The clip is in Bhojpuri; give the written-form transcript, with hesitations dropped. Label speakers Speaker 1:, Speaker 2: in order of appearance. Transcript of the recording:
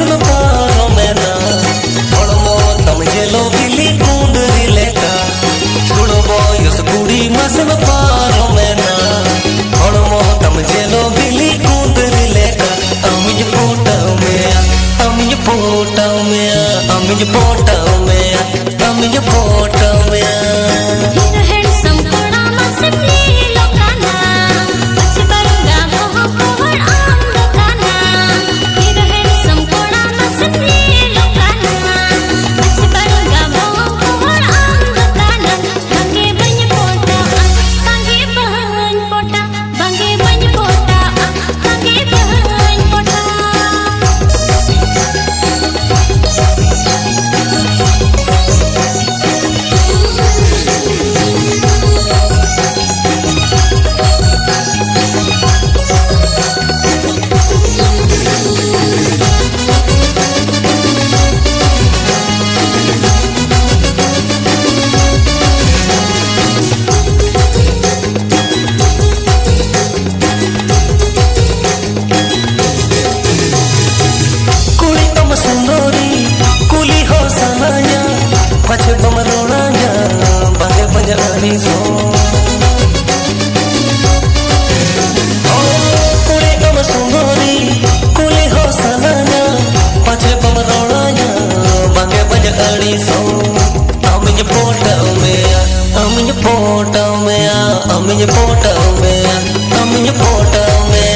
Speaker 1: मसल पारो मेना हड़मो तम जेलो बिली कुंडरी लेका सुड़बो यस कुड़ी मसल पारो मेना हड़मो तम जेलो बिली कुंडरी लेका अमिज पोटाव में अमिज पोटाव में अमिज पोटाव में अमिज पोटाव में पछे बमरोड़ाया बागे बजानी सो कुड़ी कम सुंदरी कुली हो सनाया पछे बमरोड़ाया बागे बजानी सो अमिज पोटाव में अमिज पोटाव में अमिज पोटाव में अमिज पोटाव में